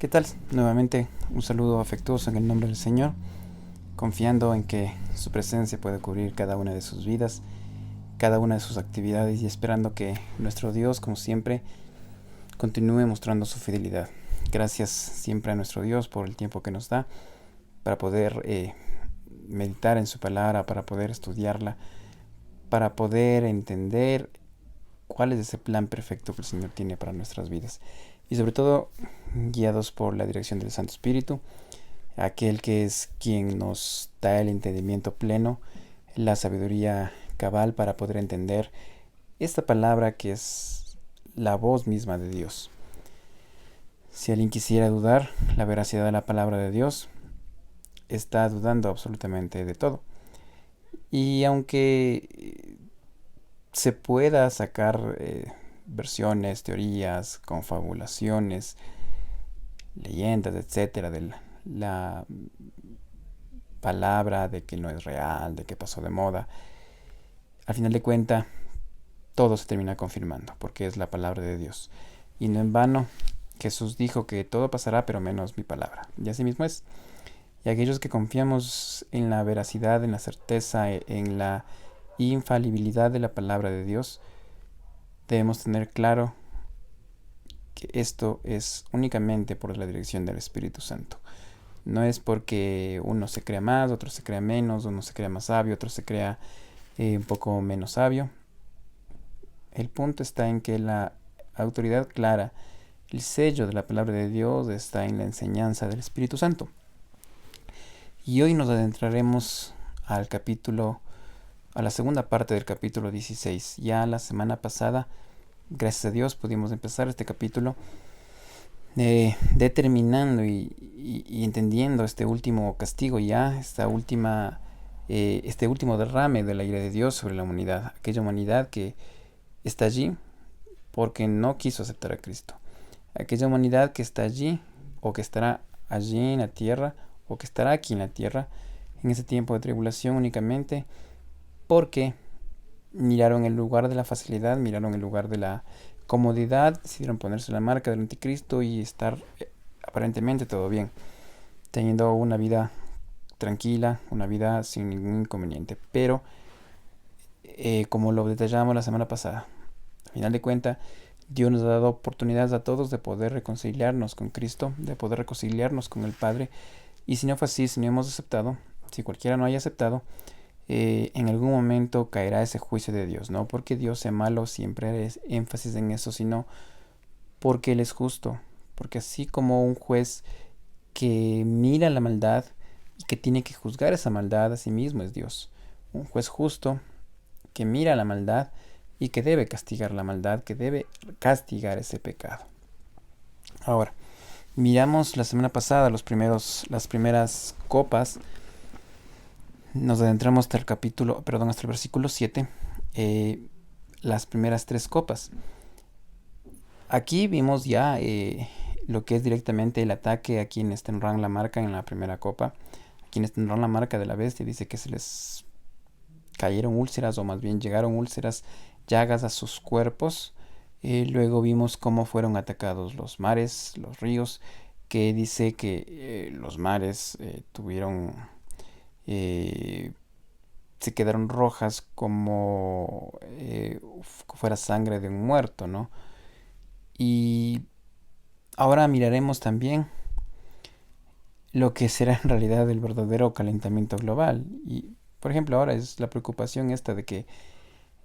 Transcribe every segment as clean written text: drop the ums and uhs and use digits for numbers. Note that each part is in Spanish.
¿Qué tal? Nuevamente un saludo afectuoso en el nombre del Señor, confiando en que su presencia puede cubrir cada una de sus vidas, cada una de sus actividades y esperando que nuestro Dios, como siempre, continúe mostrando su fidelidad. Gracias siempre a nuestro Dios por el tiempo que nos da para poder meditar en su palabra, para poder estudiarla, para poder entender cuál es ese plan perfecto que el Señor tiene para nuestras vidas. Y sobre todo, guiados por la dirección del Santo Espíritu, aquel que es quien nos da el entendimiento pleno, la sabiduría cabal para poder entender esta palabra que es la voz misma de Dios. Si alguien quisiera dudar la veracidad de la palabra de Dios, está dudando absolutamente de todo. Y aunque se pueda sacar versiones, teorías, confabulaciones, leyendas, etcétera, de la palabra, de que no es real, de que pasó de moda, al final de cuentas todo se termina confirmando porque es la palabra de Dios. Y no en vano Jesús dijo que todo pasará pero menos mi palabra. Y así mismo es. Y aquellos que confiamos en la veracidad, en la certeza, en la infalibilidad de la palabra de Dios, debemos tener claro que esto es únicamente por la dirección del Espíritu Santo. No es porque uno se crea más, otro se crea menos, uno se crea más sabio, otro se crea un poco menos sabio. El punto está en que la autoridad clara, el sello de la palabra de Dios está en la enseñanza del Espíritu Santo. Y hoy nos adentraremos al capítulo, a la segunda parte del capítulo 16. Ya la semana pasada, gracias a Dios, pudimos empezar este capítulo determinando y entendiendo este último castigo ya, este último derrame de la ira de Dios sobre la humanidad, aquella humanidad que está allí porque no quiso aceptar a Cristo, aquella humanidad que está allí o que estará allí en la tierra o que estará aquí en la tierra en ese tiempo de tribulación únicamente porque miraron el lugar de la facilidad, miraron el lugar de la comodidad, decidieron ponerse la marca del anticristo y estar aparentemente todo bien, teniendo una vida tranquila, una vida sin ningún inconveniente. Pero, como lo detallamos la semana pasada, al final de cuentas, Dios nos ha dado oportunidades a todos de poder reconciliarnos con Cristo, de poder reconciliarnos con el Padre. Y si no fue así, si no hemos aceptado, si cualquiera no haya aceptado, en algún momento caerá ese juicio de Dios. No porque Dios sea malo, siempre es énfasis en eso, sino porque Él es justo. Porque así como un juez que mira la maldad y que tiene que juzgar esa maldad, a sí mismo es Dios. Un juez justo que mira la maldad y que debe castigar la maldad, que debe castigar ese pecado. Ahora, miramos la semana pasada las primeras copas. Nos adentramos hasta el capítulo, perdón, hasta el versículo 7, las primeras tres copas. Aquí vimos ya lo que es directamente el ataque a quienes tendrán la marca en la primera copa, a quienes tendrán la marca de la bestia. Dice que se les cayeron úlceras, o más bien llegaron úlceras, llagas a sus cuerpos. Luego vimos cómo fueron atacados los mares, los ríos, que dice que los mares tuvieron se quedaron rojas como fuera sangre de un muerto, ¿no? Y ahora miraremos también lo que será en realidad el verdadero calentamiento global. Y, por ejemplo, ahora es la preocupación esta de que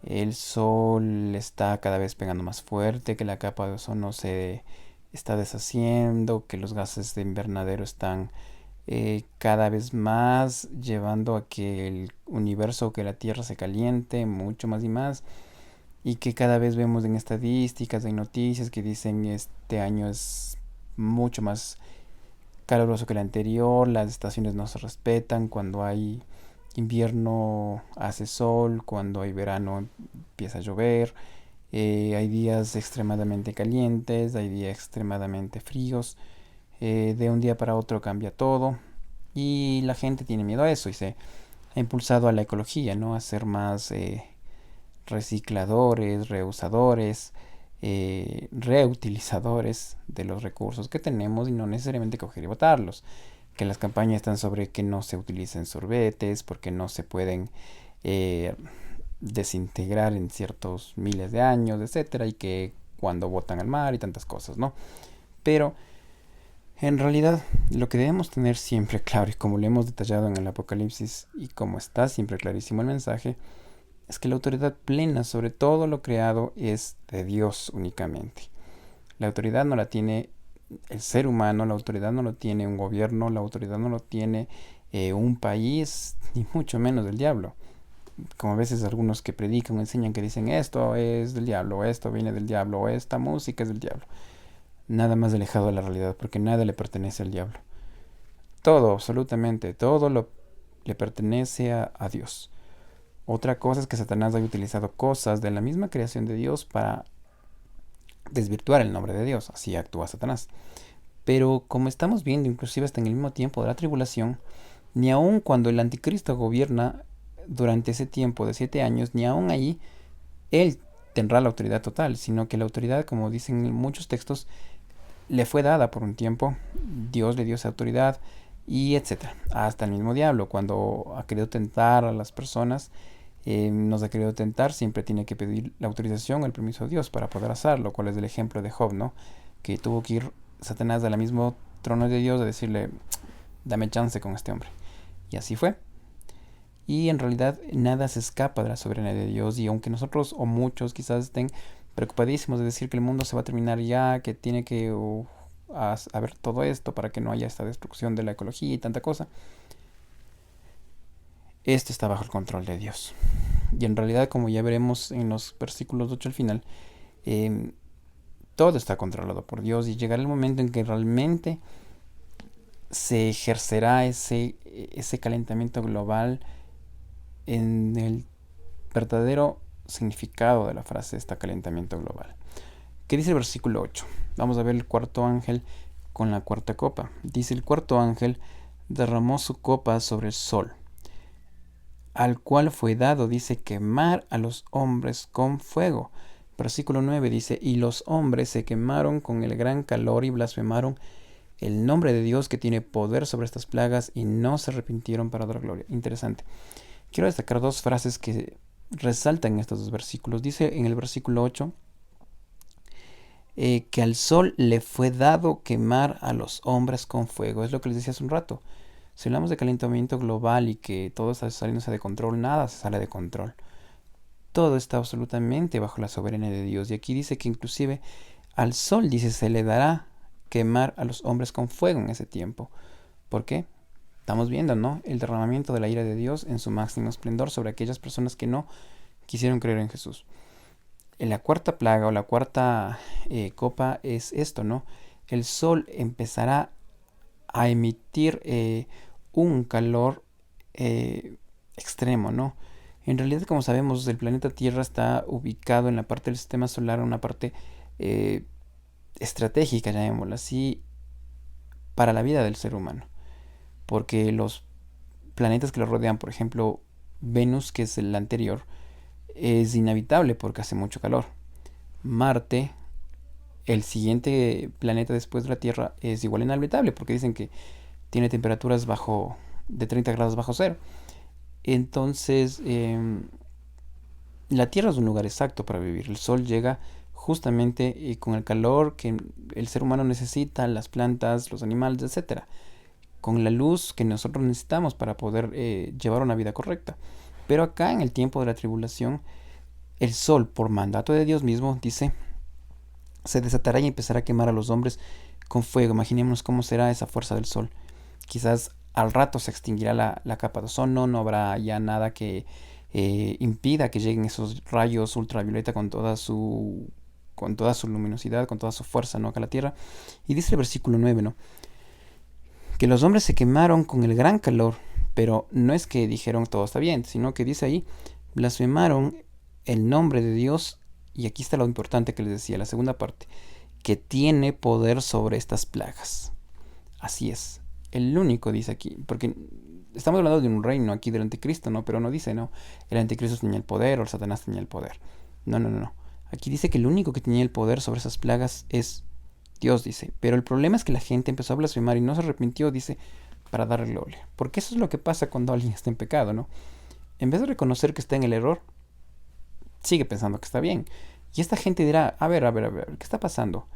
el sol está cada vez pegando más fuerte, que la capa de ozono se está deshaciendo, que los gases de invernadero están cada vez más llevando a que el universo, que la Tierra se caliente mucho más y más, y que cada vez vemos en estadísticas, en noticias que dicen este año es mucho más caluroso que el anterior, las estaciones no se respetan, cuando hay invierno hace sol, cuando hay verano empieza a llover, hay días extremadamente calientes, hay días extremadamente fríos, de un día para otro cambia todo y la gente tiene miedo a eso y se ha impulsado a la ecología, ¿no? A ser más recicladores, reusadores, reutilizadores de los recursos que tenemos y no necesariamente coger y botarlos. Que las campañas están sobre que no se utilicen sorbetes porque no se pueden eh, desintegrar en ciertos miles de años, etcétera, y que cuando botan al mar y tantas cosas, ¿no? Pero en realidad lo que debemos tener siempre claro, y como lo hemos detallado en el Apocalipsis y como está siempre clarísimo el mensaje, es que la autoridad plena sobre todo lo creado es de Dios únicamente. La autoridad no la tiene el ser humano, la autoridad no lo tiene un gobierno, la autoridad no lo tiene un país, ni mucho menos el diablo. Como a veces algunos que predican o enseñan que dicen esto es del diablo, esto viene del diablo, o esta música es del diablo. Nada más alejado de la realidad, porque nada le pertenece al diablo. Todo, absolutamente, le pertenece a Dios. Otra cosa es que Satanás haya utilizado cosas de la misma creación de Dios para desvirtuar el nombre de Dios. Así actúa Satanás. Pero como estamos viendo, inclusive hasta en el mismo tiempo de la tribulación, ni aun cuando el anticristo gobierna durante ese tiempo de 7 años, ni aun ahí él tendrá la autoridad total, sino que la autoridad, como dicen muchos textos, le fue dada por un tiempo, Dios le dio esa autoridad y etcétera. Hasta el mismo diablo, cuando ha querido tentar a las personas, nos ha querido tentar, siempre tiene que pedir la autorización, el permiso de Dios para poder hacerlo, cual es el ejemplo de Job, ¿no? Que tuvo que ir Satanás al mismo trono de Dios a decirle, dame chance con este hombre. Y así fue. Y en realidad nada se escapa de la soberanía de Dios. Y aunque nosotros o muchos quizás estén preocupadísimos de decir que el mundo se va a terminar ya, que tiene que haber todo esto para que no haya esta destrucción de la ecología y tanta cosa, esto está bajo el control de Dios. Y en realidad, como ya veremos en los versículos 8 al final, todo está controlado por Dios y llegará el momento en que realmente se ejercerá ese calentamiento global en el verdadero significado de la frase este calentamiento global. ¿Qué dice el versículo 8? Vamos a ver el cuarto ángel con la cuarta copa. Dice: el cuarto ángel derramó su copa sobre el sol, al cual fue dado, dice, quemar a los hombres con fuego. Versículo 9 dice: y los hombres se quemaron con el gran calor y blasfemaron el nombre de Dios que tiene poder sobre estas plagas y no se arrepintieron para dar gloria. Interesante. Quiero destacar dos frases que resaltan estos dos versículos. Dice en el versículo 8 que al sol le fue dado quemar a los hombres con fuego. Es lo que les decía hace un rato. Si hablamos de calentamiento global y que todo está saliéndose de control, nada se sale de control. Todo está absolutamente bajo la soberanía de Dios. Y aquí dice que inclusive al sol, dice, se le dará quemar a los hombres con fuego en ese tiempo. ¿Por qué? Estamos viendo, ¿no? El derramamiento de la ira de Dios en su máximo esplendor sobre aquellas personas que no quisieron creer en Jesús. En la cuarta plaga o la cuarta copa es esto, ¿no? El sol empezará a emitir un calor extremo, ¿no? En realidad, como sabemos, el planeta Tierra está ubicado en la parte del sistema solar, una parte estratégica, llamémosla así, para la vida del ser humano. Porque los planetas que lo rodean, por ejemplo, Venus, que es el anterior, es inhabitable porque hace mucho calor. Marte, el siguiente planeta después de la Tierra, es igual inhabitable porque dicen que tiene temperaturas de 30 grados bajo cero. Entonces, la Tierra es un lugar exacto para vivir. El Sol llega justamente con el calor que el ser humano necesita, las plantas, los animales, etcétera, con la luz que nosotros necesitamos para poder llevar una vida correcta. Pero acá en el tiempo de la tribulación, el sol, por mandato de Dios mismo, dice, se desatará y empezará a quemar a los hombres con fuego. Imaginémonos cómo será esa fuerza del sol. Quizás al rato se extinguirá la capa de ozono, no habrá ya nada que impida que lleguen esos rayos ultravioleta con toda su luminosidad, con toda su fuerza, ¿no?, acá a la Tierra. Y dice el versículo 9, ¿no?, que los hombres se quemaron con el gran calor, pero no es que dijeron todo está bien, sino que dice ahí, blasfemaron el nombre de Dios, y aquí está lo importante que les decía, la segunda parte, que tiene poder sobre estas plagas. Así es, el único dice aquí, porque estamos hablando de un reino aquí del anticristo, ¿no? Pero no dice, no, el anticristo tenía el poder o el Satanás tenía el poder. No, no, no, no. Aquí dice que el único que tenía el poder sobre esas plagas es Dios, dice. Pero el problema es que la gente empezó a blasfemar y no se arrepintió, dice, para darle gloria. Porque eso es lo que pasa cuando alguien está en pecado, ¿no? En vez de reconocer que está en el error, sigue pensando que está bien. Y esta gente dirá, a ver, ¿qué está pasando?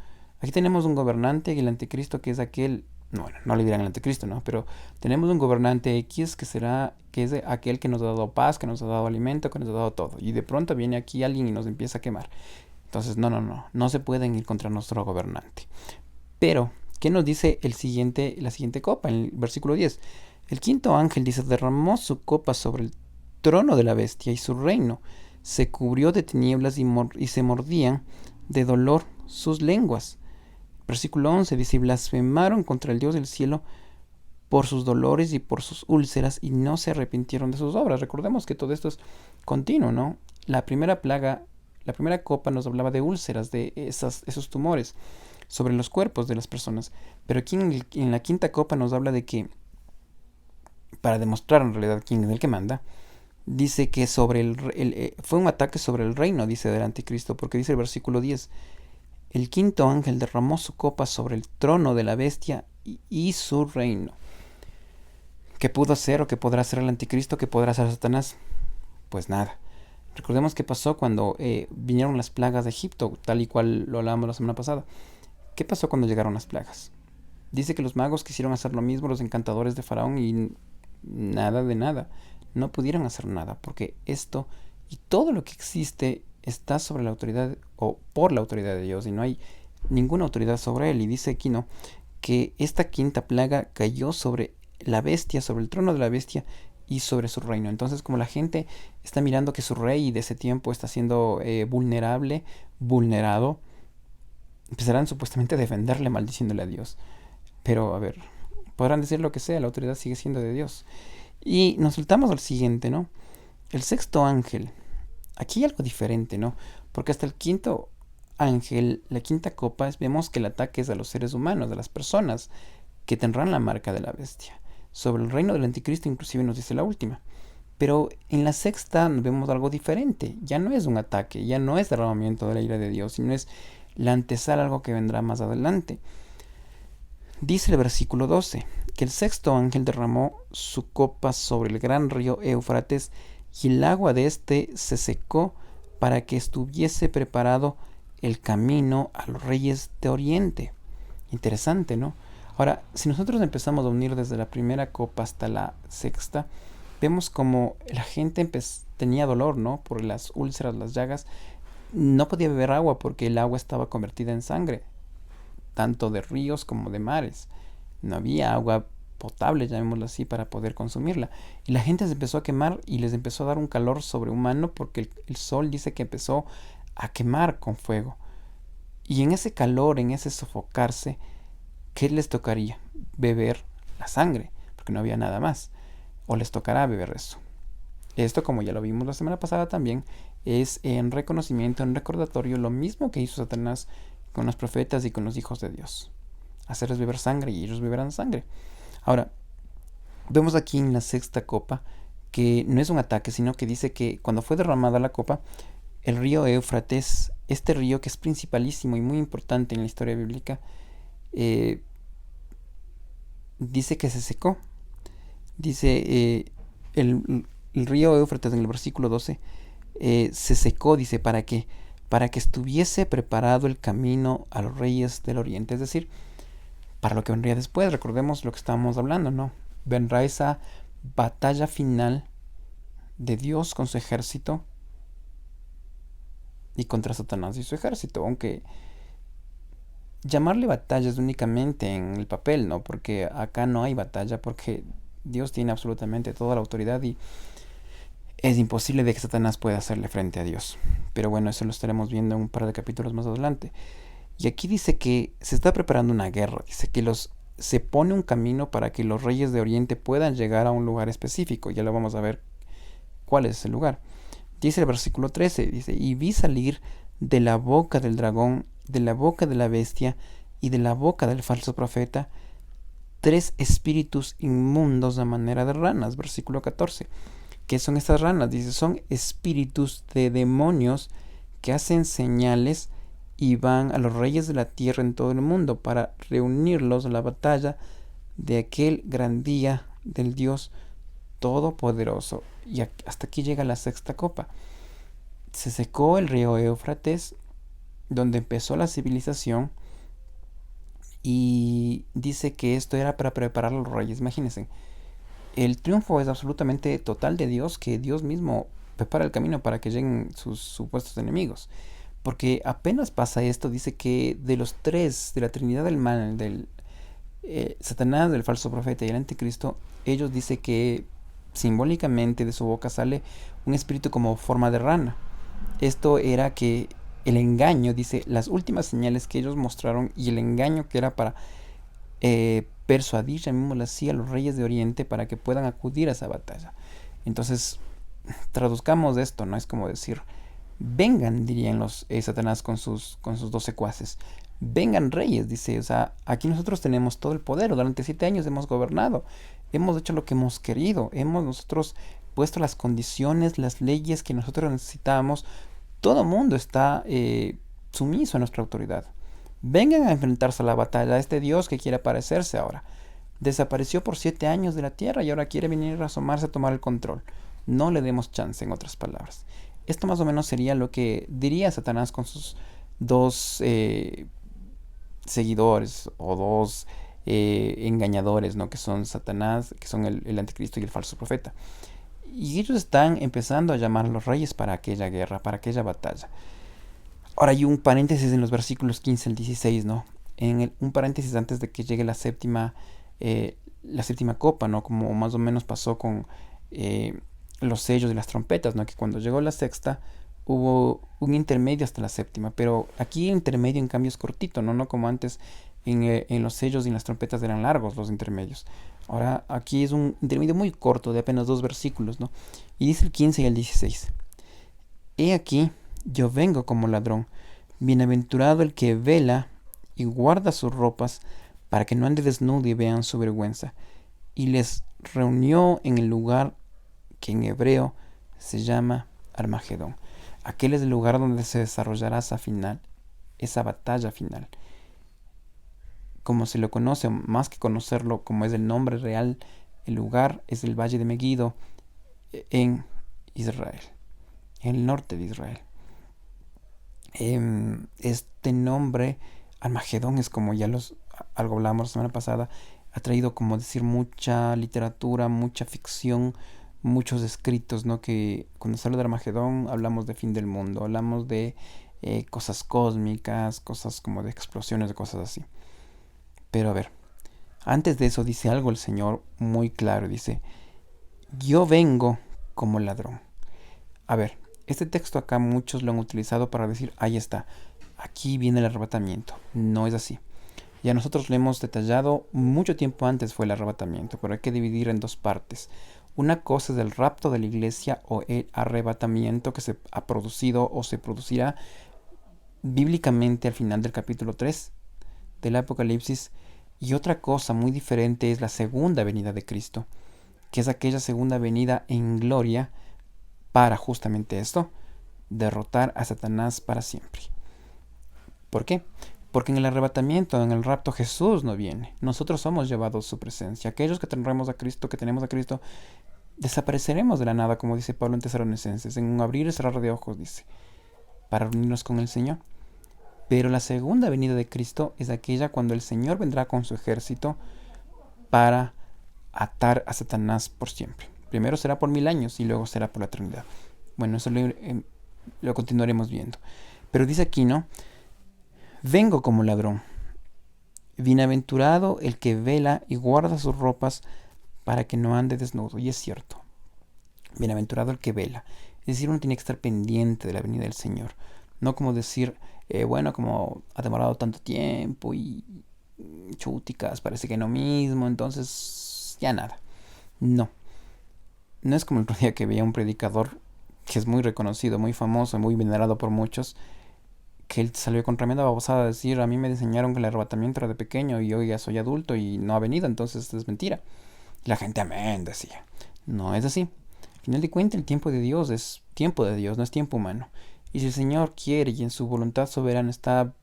Aquí tenemos un gobernante, el anticristo, que es aquel, no, bueno, no le dirán el anticristo, ¿no? Pero tenemos un gobernante X que es aquel que nos ha dado paz, que nos ha dado alimento, que nos ha dado todo. Y de pronto viene aquí alguien y nos empieza a quemar. Entonces, no se pueden ir contra nuestro gobernante. Pero, ¿qué nos dice la siguiente copa, en el versículo 10? El quinto ángel dice, derramó su copa sobre el trono de la bestia y su reino se cubrió de tinieblas y se mordían de dolor sus lenguas. Versículo 11 dice, y blasfemaron contra el Dios del cielo por sus dolores y por sus úlceras y no se arrepintieron de sus obras. Recordemos que todo esto es continuo, ¿no? La primera plaga, la primera copa nos hablaba de úlceras, de esos tumores sobre los cuerpos de las personas. Pero aquí en la quinta copa nos habla de que, para demostrar en realidad quién es el que manda, dice que fue un ataque sobre el reino, dice, del anticristo, porque dice el versículo 10, el quinto ángel derramó su copa sobre el trono de la bestia y su reino. ¿Qué pudo hacer o qué podrá hacer el anticristo? ¿Qué podrá hacer Satanás? Pues nada. Recordemos qué pasó cuando vinieron las plagas de Egipto, tal y cual lo hablábamos la semana pasada. ¿Qué pasó cuando llegaron las plagas? Dice que los magos quisieron hacer lo mismo, los encantadores de Faraón, y nada de nada. No pudieron hacer nada, porque esto y todo lo que existe está sobre la autoridad o por la autoridad de Dios, y no hay ninguna autoridad sobre él. Y dice aquí, ¿no?, que esta quinta plaga cayó sobre la bestia, sobre el trono de la bestia y sobre su reino. Entonces, como la gente está mirando que su rey de ese tiempo está siendo vulnerado, empezarán supuestamente a defenderle maldiciéndole a Dios. Pero, a ver, podrán decir lo que sea, la autoridad sigue siendo de Dios. Y nos saltamos al siguiente, ¿no? El sexto ángel. Aquí hay algo diferente, ¿no? Porque hasta el quinto ángel, la quinta copa, vemos que el ataque es a los seres humanos, a las personas que tendrán la marca de la bestia. Sobre el reino del anticristo inclusive nos dice la última. Pero en la sexta vemos algo diferente. Ya no es un ataque, ya no es derramamiento de la ira de Dios, sino es la antesala, algo que vendrá más adelante. Dice el versículo 12, que el sexto ángel derramó su copa sobre el gran río Éufrates y el agua de éste se secó para que estuviese preparado el camino a los reyes de Oriente. Interesante, ¿no? Ahora, si nosotros empezamos a unir desde la primera copa hasta la sexta, vemos como la gente tenía dolor, ¿no? Por las úlceras, las llagas. No podía beber agua porque el agua estaba convertida en sangre, tanto de ríos como de mares. No había agua potable, llamémoslo así, para poder consumirla. Y la gente se empezó a quemar y les empezó a dar un calor sobrehumano porque el sol dice que empezó a quemar con fuego. Y en ese calor, en ese sofocarse, ¿qué les tocaría? Beber la sangre, porque no había nada más. O les tocará beber eso. Esto, como ya lo vimos la semana pasada también, es en reconocimiento, en recordatorio, lo mismo que hizo Satanás con los profetas y con los hijos de Dios. Hacerles beber sangre y ellos beberán sangre. Ahora, vemos aquí en la sexta copa que no es un ataque, sino que dice que cuando fue derramada la copa, el río Éufrates, este río que es principalísimo y muy importante en la historia bíblica, dice que se secó. Dice el río Éufrates en el versículo 12 se secó, dice, ¿para qué? Para que estuviese preparado el camino a los reyes del Oriente, es decir, para lo que vendría después. Recordemos lo que estábamos hablando, ¿no? Vendrá esa batalla final de Dios con su ejército y contra Satanás y su ejército, aunque llamarle batalla es únicamente en el papel, ¿no? Porque acá no hay batalla, porque Dios tiene absolutamente toda la autoridad y es imposible de que Satanás pueda hacerle frente a Dios. Pero bueno, eso lo estaremos viendo en un par de capítulos más adelante. Y aquí dice que se está preparando una guerra. Dice que se pone un camino para que los reyes de Oriente puedan llegar a un lugar específico. Ya lo vamos a ver cuál es ese lugar. Dice el versículo 13, dice, y vi salir de la boca del dragón, de la boca de la bestia y de la boca del falso profeta 3 espíritus inmundos a manera de ranas. Versículo 14. ¿Qué son estas ranas? Dice, son espíritus de demonios que hacen señales y van a los reyes de la tierra en todo el mundo para reunirlos a la batalla de aquel gran día del Dios Todopoderoso. Y hasta aquí llega la sexta copa. Se secó el río Éufrates, donde empezó la civilización, y dice que esto era para preparar a los reyes. Imagínense, el triunfo es absolutamente total de Dios, que Dios mismo prepara el camino para que lleguen sus supuestos enemigos. Porque apenas pasa esto, dice que de los tres, de la Trinidad del mal, del Satanás, del falso profeta y el anticristo, ellos dice que simbólicamente de su boca sale un espíritu como forma de rana. Esto era que el engaño, dice, las últimas señales que ellos mostraron y el engaño que era para persuadir, llamémoslo así, a los reyes de Oriente para que puedan acudir a esa batalla. Entonces, traduzcamos esto, ¿no? Es como decir, vengan, dirían los Satanás con sus 12 secuaces. Vengan reyes, dice, o sea, aquí nosotros tenemos todo el poder, durante 7 años hemos gobernado, hemos hecho lo que hemos querido, hemos nosotros puesto las condiciones, las leyes que nosotros necesitamos, todo el mundo está sumiso a nuestra autoridad. Vengan a enfrentarse a la batalla a este Dios que quiere aparecerse ahora. Desapareció por 7 años de la tierra y ahora quiere venir a asomarse a tomar el control. No le demos chance, en otras palabras. Esto más o menos sería lo que diría Satanás con sus dos seguidores o dos engañadores, ¿no? Que son Satanás, que son el anticristo y el falso profeta. Y ellos están empezando a llamar a los reyes para aquella guerra, para aquella batalla. Ahora hay un paréntesis en los versículos 15 al 16, ¿no? Un paréntesis antes de que llegue la séptima copa, ¿no? Como más o menos pasó con los sellos de las trompetas, ¿no? Que cuando llegó la sexta hubo un intermedio hasta la séptima, pero aquí el intermedio en cambio es cortito, ¿no? No como antes en los sellos y en las trompetas eran largos los intermedios. Ahora aquí es un intermedio muy corto de apenas 2 versículos, ¿no? Y dice el 15 y el 16. He aquí, yo vengo como ladrón. Bienaventurado el que vela y guarda sus ropas para que no ande desnudo y vean su vergüenza. Y les reunió en el lugar que en hebreo se llama Armagedón. Aquel es el lugar donde se desarrollará esa batalla final. Como se lo conoce, más que conocerlo como es el nombre real, el lugar es el Valle de Megiddo en Israel, en el norte de Israel. Este nombre, Armagedón, es como algo hablamos la semana pasada, ha traído como decir mucha literatura, mucha ficción, muchos escritos, ¿no? Que cuando se habla de Armagedón hablamos de fin del mundo, hablamos de cosas cósmicas, cosas como de explosiones, de cosas así. Pero a ver, antes de eso dice algo el Señor muy claro, dice, yo vengo como ladrón. A ver, este texto acá muchos lo han utilizado para decir, ahí está, aquí viene el arrebatamiento. No es así. Ya nosotros lo hemos detallado, mucho tiempo antes fue el arrebatamiento, pero hay que dividir en 2 partes. Una cosa es el rapto de la iglesia o el arrebatamiento que se ha producido o se producirá bíblicamente al final del capítulo 3 del Apocalipsis. Y otra cosa muy diferente es la segunda venida de Cristo, que es aquella segunda venida en gloria para justamente esto, derrotar a Satanás para siempre. ¿Por qué? Porque en el arrebatamiento, en el rapto, Jesús no viene. Nosotros somos llevados a su presencia. Aquellos que tenemos a Cristo, desapareceremos de la nada, como dice Pablo en Tesalonicenses, en un abrir y cerrar de ojos, dice, para unirnos con el Señor. Pero la segunda venida de Cristo es aquella cuando el Señor vendrá con su ejército para atar a Satanás por siempre. Primero será por 1000 años y luego será por la eternidad. Bueno, eso lo continuaremos viendo. Pero dice aquí, ¿no? Vengo como ladrón. Bienaventurado el que vela y guarda sus ropas para que no ande desnudo. Y es cierto. Bienaventurado el que vela. Es decir, uno tiene que estar pendiente de la venida del Señor. No como decir, bueno, como ha demorado tanto tiempo y chúticas, parece que no mismo, entonces ya nada. No. No es como el otro día que veía un predicador que es muy reconocido, muy famoso, muy venerado por muchos, que él salió con tremenda babosada a decir, a mí me enseñaron que el arrebatamiento era de pequeño y hoy ya soy adulto y no ha venido, entonces es mentira. Y la gente, amén, decía. No es así. Al final de cuentas, el tiempo de Dios es tiempo de Dios, no es tiempo humano. Y si el Señor quiere y en su voluntad soberana está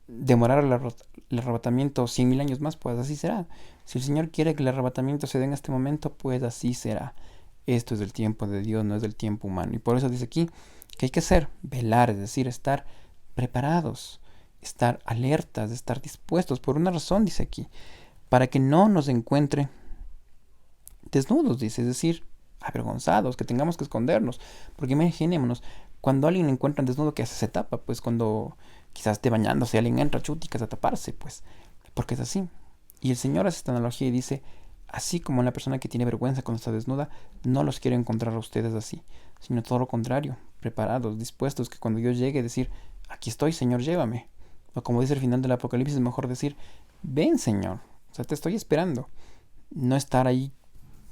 demorar el arrebatamiento 100.000 años más, pues así será. Si el Señor quiere que el arrebatamiento se dé en este momento, pues así será. Esto es del tiempo de Dios, no es del tiempo humano. Y por eso dice aquí que hay que hacer, velar, es decir, estar preparados, estar alertas, estar dispuestos. Por una razón, dice aquí, para que no nos encuentre desnudos, dice, es decir, avergonzados, que tengamos que escondernos. Porque imaginémonos, cuando alguien le encuentran desnudo, ¿qué hace? Se tapa, pues cuando quizás esté bañándose, alguien entra, chuticas a taparse, pues, porque es así. Y el Señor hace esta analogía y dice, así como la persona que tiene vergüenza cuando está desnuda, no los quiero encontrar a ustedes así, sino todo lo contrario, preparados, dispuestos, que cuando yo llegue decir, aquí estoy, Señor, llévame. O como dice el final del Apocalipsis, es mejor decir, ven, Señor, o sea, te estoy esperando. No estar ahí,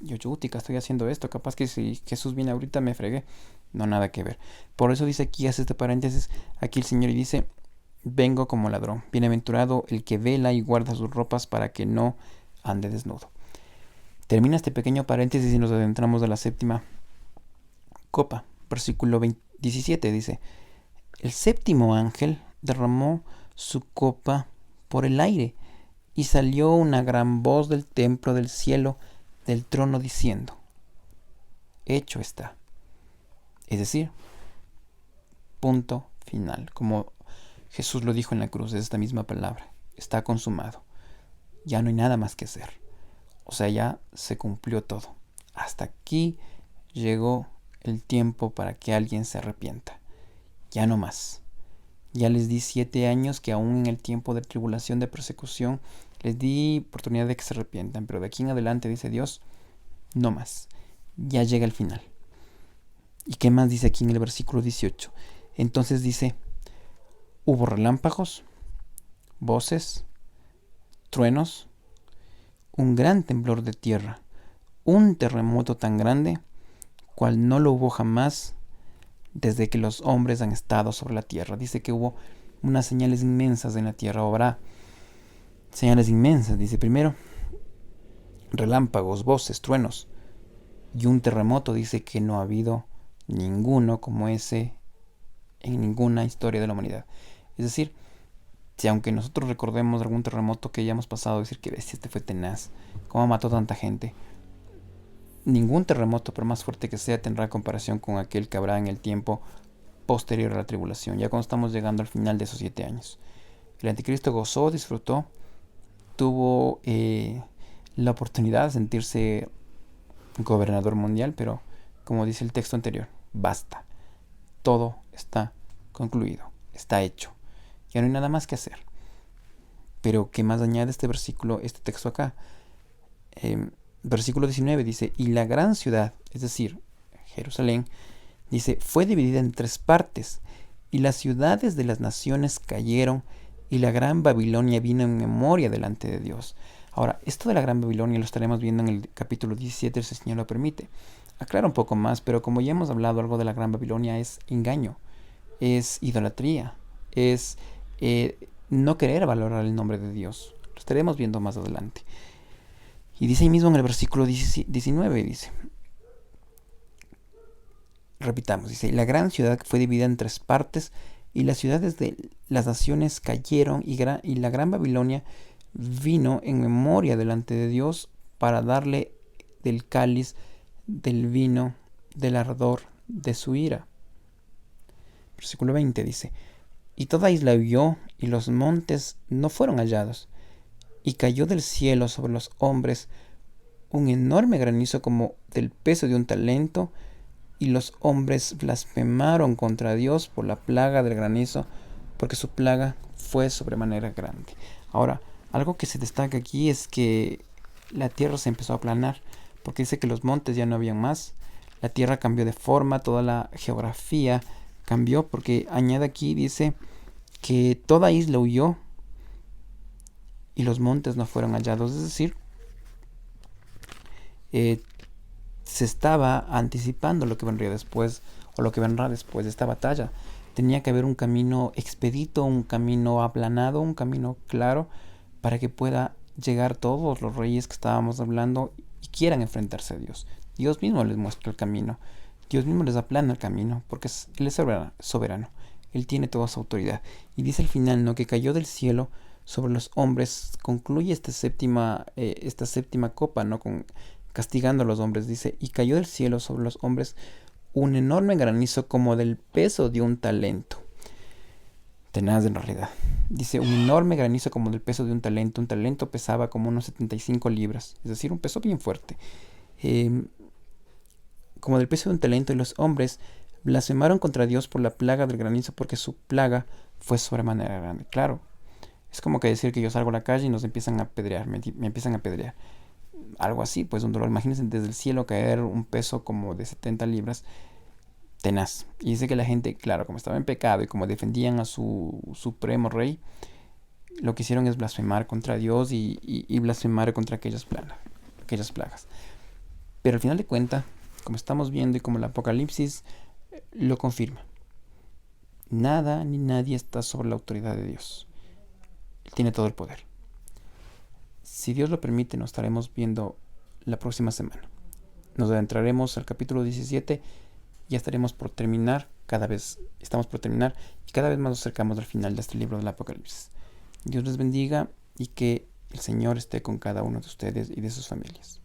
yo chutica, estoy haciendo esto, capaz que si Jesús viene ahorita me fregué. No, nada que ver. Por eso dice aquí, hace este paréntesis, aquí el Señor y dice, vengo como ladrón. Bienaventurado el que vela y guarda sus ropas para que no ande desnudo. Termina este pequeño paréntesis y nos adentramos a la séptima copa. Versículo 17 dice, el séptimo ángel derramó su copa por el aire y salió una gran voz del templo del cielo del trono diciendo, hecho está. Es decir, punto final. Como Jesús lo dijo en la cruz, es esta misma palabra. Está consumado. Ya no hay nada más que hacer. O sea, ya se cumplió todo. Hasta aquí llegó el tiempo para que alguien se arrepienta. Ya no más. Ya les di 7 años que aún en el tiempo de tribulación, de persecución, les di oportunidad de que se arrepientan. Pero de aquí en adelante, dice Dios, no más. Ya llega el final. ¿Y qué más dice aquí en el versículo 18? Entonces dice, hubo relámpagos, voces, truenos, un gran temblor de tierra, un terremoto tan grande, cual no lo hubo jamás desde que los hombres han estado sobre la tierra. Dice que hubo unas señales inmensas en la tierra, habrá señales inmensas. Dice primero, relámpagos, voces, truenos, y un terremoto. Dice que no ha habido ninguno como ese en ninguna historia de la humanidad. Es decir, si aunque nosotros recordemos algún terremoto que hayamos pasado, decir que bestia, este fue tenaz, cómo mató tanta gente, ningún terremoto, por más fuerte que sea, tendrá comparación con aquel que habrá en el tiempo posterior a la tribulación, ya cuando estamos llegando al final de esos 7 años. El anticristo gozó, disfrutó, tuvo la oportunidad de sentirse gobernador mundial, pero como dice el texto anterior, basta. Todo está concluido, está hecho. Ya no hay nada más que hacer. Pero ¿qué más añade este versículo, este texto acá? Versículo 19 dice, y la gran ciudad, es decir, Jerusalén, dice, fue dividida en 3 partes, y las ciudades de las naciones cayeron, y la gran Babilonia vino en memoria delante de Dios. Ahora, esto de la gran Babilonia lo estaremos viendo en el capítulo 17, si el Señor lo permite. Aclara un poco más, pero como ya hemos hablado, algo de la gran Babilonia es engaño, es idolatría, es no querer valorar el nombre de Dios. Lo estaremos viendo más adelante. Y dice ahí mismo en el versículo 19, dice, repitamos, dice, la gran ciudad fue dividida en 3 partes, y las ciudades de las naciones cayeron, y la gran Babilonia vino en memoria delante de Dios para darle del cáliz del vino del ardor de su ira. Versículo 20 dice, y toda isla huyó, y los montes no fueron hallados, y cayó del cielo sobre los hombres un enorme granizo como del peso de un talento, y los hombres blasfemaron contra Dios por la plaga del granizo, porque su plaga fue sobremanera grande. Ahora, algo que se destaca aquí es que la tierra se empezó a aplanar, porque dice que los montes ya no habían más, la tierra cambió de forma, toda la geografía cambió, porque añade aquí, dice que toda isla huyó y los montes no fueron hallados, es decir, se estaba anticipando lo que vendría después, o lo que vendrá después de esta batalla. Tenía que haber un camino expedito, un camino aplanado, un camino claro, para que pueda llegar todos los reyes que estábamos hablando y quieran enfrentarse a Dios. Dios mismo les muestra el camino. Dios mismo les aplana el camino, porque Él es soberano. Él tiene toda su autoridad. Y dice al final, ¿no?, que cayó del cielo sobre los hombres. Concluye esta séptima copa, ¿no?, castigando a los hombres. Dice, y cayó del cielo sobre los hombres un enorme granizo como del peso de un talento. Tenaz en realidad. Dice, un enorme granizo como del peso de un talento. Un talento pesaba como unos 75 libras. Es decir, un peso bien fuerte. Como del peso de un talento, y los hombres blasfemaron contra Dios por la plaga del granizo, porque su plaga fue sobremanera grande. Claro, es como que decir que yo salgo a la calle y nos empiezan a apedrear, me empiezan a apedrear. Algo así, pues un dolor. Imagínense desde el cielo caer un peso como de 70 libras, tenaz. Y dice que la gente, claro, como estaba en pecado y como defendían a su supremo rey, lo que hicieron es blasfemar contra Dios y blasfemar contra aquellas plagas. Pero al final de cuentas, como estamos viendo y como el Apocalipsis lo confirma, nada ni nadie está sobre la autoridad de Dios. Él tiene todo el poder. Si Dios lo permite, nos estaremos viendo la próxima semana. Nos adentraremos al capítulo 17. Ya estaremos por terminar, estamos por terminar y cada vez más nos acercamos al final de este libro del Apocalipsis. Dios les bendiga y que el Señor esté con cada uno de ustedes y de sus familias.